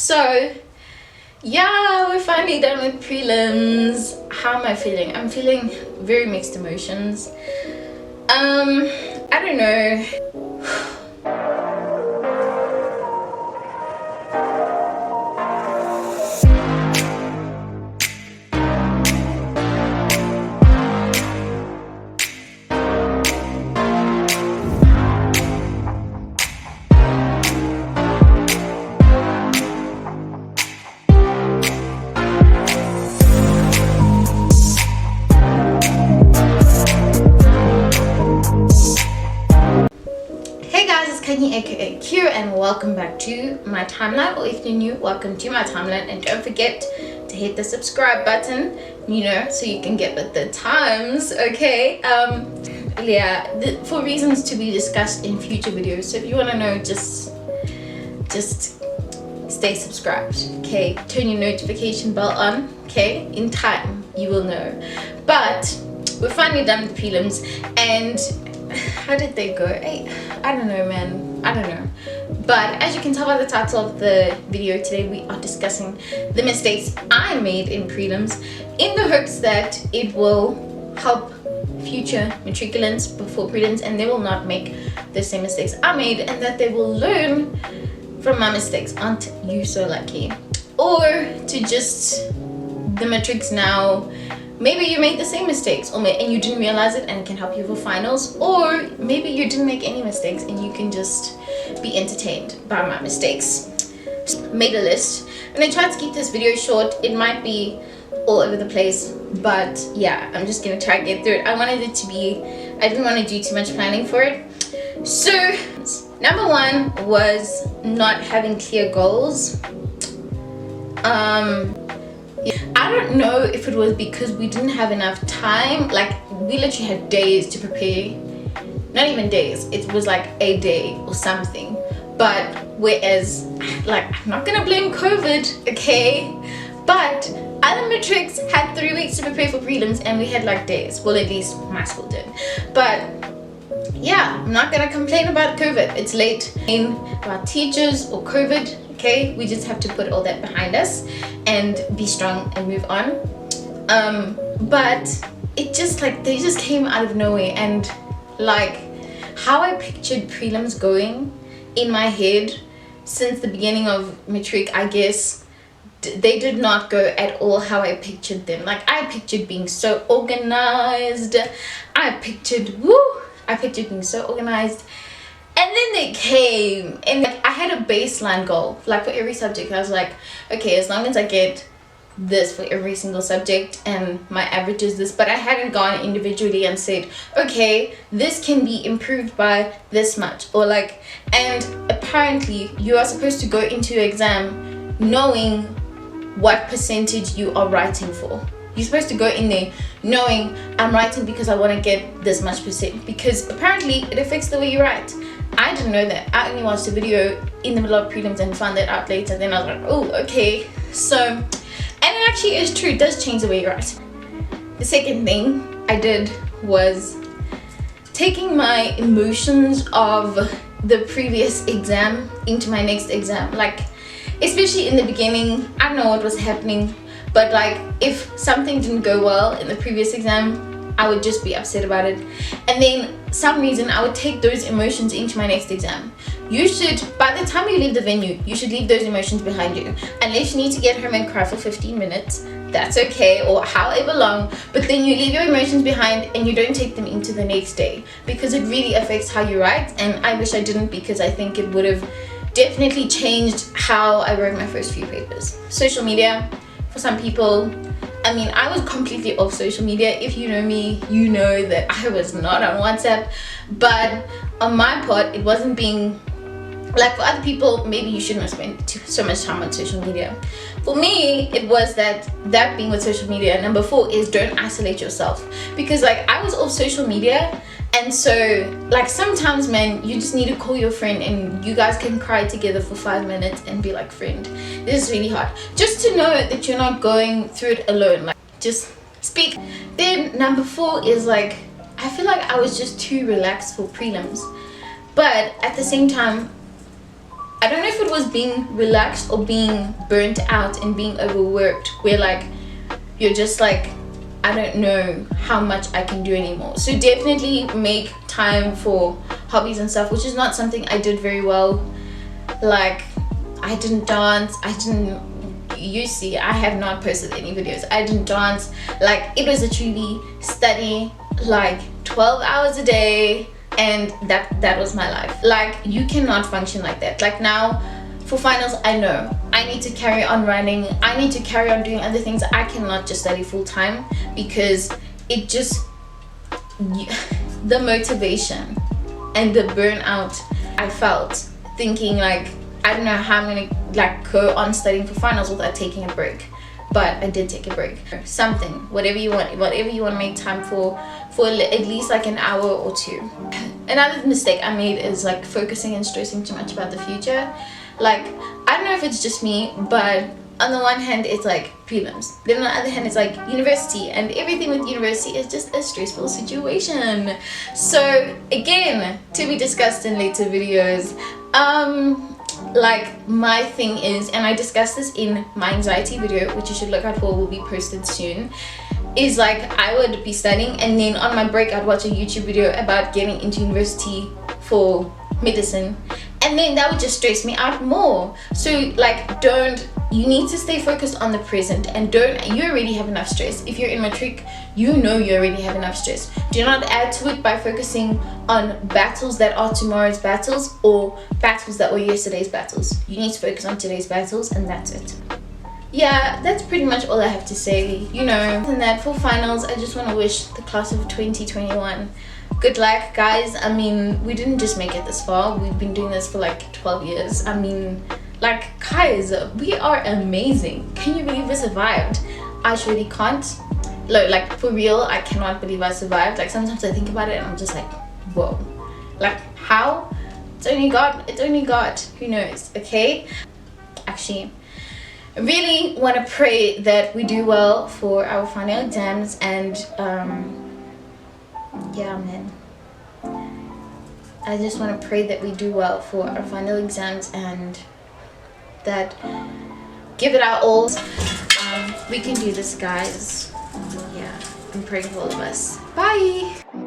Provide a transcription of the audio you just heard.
So yeah, we're finally done with prelims. How am I feeling? I'm feeling very mixed emotions. I don't know. Aka Q, and welcome back to my timeline, or if you're new, welcome to my timeline. And don't forget to hit the subscribe button, so you can get with the times. Okay, for reasons to be discussed in future videos. So if you want to know, just stay subscribed. Okay, turn your notification bell on. Okay, in time you will know. But we're finally done with prelims, and how did they go? I don't know, man. I don't know. But as you can tell by the title of the video today, we are discussing the mistakes I made in prelims in the hopes that it will help future matriculants before prelims, and they will not make the same mistakes I made, and that they will learn from my mistakes. Aren't you so lucky? Or to just the matrics now, maybe you made the same mistakes and you didn't realize it, and it can help you for finals. Or maybe you didn't make any mistakes and you can just be entertained by my mistakes. Made a list, and I tried to keep this video short. It might be all over the place, but yeah, I'm just gonna try and get through it. I didn't want to do too much planning for it. So number one was not having clear goals. I don't know if it was because we didn't have enough time. Like, we literally had days to prepare. Not even days, it was like a day or something. But whereas, like, I'm not gonna blame COVID, okay, but other matrics had 3 weeks to prepare for prelims, and we had like days. Well, at least my school did. But yeah, I'm not gonna complain about COVID. It's late. About teachers or COVID, okay, we just have to put all that behind us and be strong and move on. But it just, like, they just came out of nowhere, and like how I pictured prelims going in my head since the beginning of matric, I guess they did not go at all how I pictured them. Like, I pictured being so organized. I pictured being so organized. And then they came, and like, I had a baseline goal, like for every subject. I was like, okay, as long as I get this for every single subject and my average is this. But I hadn't gone individually and said, okay, this can be improved by this much, or like, and apparently you are supposed to go into your exam knowing what percentage you are writing for. You're supposed to go in there knowing, I'm writing because I want to get this much percent, because apparently it affects the way you write. I didn't know that. I only watched the video in the middle of prelims and found that out later. Then I was like, oh, okay. So, and it actually is true. It does change the way you write. The second thing I did was taking my emotions of the previous exam into my next exam. Like, especially in the beginning, I don't know what was happening, but like, if something didn't go well in the previous exam, I would just be upset about it, and then some reason I would take those emotions into my next exam. You should, by the time you leave the venue, you should leave those emotions behind you. Unless you need to get home and cry for 15 minutes, that's okay, or however long, but then you leave your emotions behind and you don't take them into the next day, because it really affects how you write. And I wish I didn't, because I think it would have definitely changed how I wrote my first few papers. Social media, for some people, I mean, I was completely off social media. If you know me, you know that I was not on WhatsApp. But on my part, it wasn't being, like, for other people, maybe you shouldn't have spent so much time on social media. For me, it was that being with social media. Number 4 is don't isolate yourself. Because like, I was off social media, and so like, sometimes, man, you just need to call your friend and you guys can cry together for 5 minutes and be like, friend, this is really hard. Just to know that you're not going through it alone. Like, just speak. Then number 4 is like, I feel like I was just too relaxed for prelims. But at the same time, I don't know if it was being relaxed or being burnt out and being overworked, where like you're just like, I don't know how much I can do anymore. So definitely make time for hobbies and stuff, which is not something I did very well. Like, I didn't dance, you see, I have not posted any videos. I didn't dance. Like, it was literally study like 12 hours a day, and that was my life. Like, you cannot function like that. Like, now for finals, I know I need to carry on running, I need to carry on doing other things. I cannot just study full time, because it just, the motivation and the burnout I felt thinking like, I don't know how I'm gonna like go on studying for finals without taking a break. But I did take a break. Something, whatever you want to make time for at least like an hour or two. Another mistake I made is like focusing and stressing too much about the future. Like, I don't know if it's just me, but on the one hand it's like prelims, then on the other hand it's like university, and everything with university is just a stressful situation. So again, to be discussed in later videos. Like, my thing is, and I discussed this in my anxiety video, which you should look out for, will be posted soon, is like, I would be studying, and then on my break I'd watch a YouTube video about getting into university for medicine, and then that would just stress me out more. So like, you need to stay focused on the present, and you already have enough stress. If you're in matric, you know you already have enough stress. Do not add to it by focusing on battles that are tomorrow's battles, or battles that were yesterday's battles. You need to focus on today's battles, and that's it. Yeah, that's pretty much all I have to say. You know, and that for finals, I just want to wish the class of 2021 good luck, guys. I mean, we didn't just make it this far. We've been doing this for like 12 years. I mean, like, guys, we are amazing. Can you believe we survived? I surely can't. Like, for real, I cannot believe I survived. Like, sometimes I think about it and I'm just like, whoa. Like, how? It's only God. It's only God. Who knows? Okay? Actually, I really want to pray that we do well for our final exams, and yeah, man, I just want to pray that we do well for our final exams, and that give it our all. We can do this, guys. Yeah, I'm praying for all of us. Bye.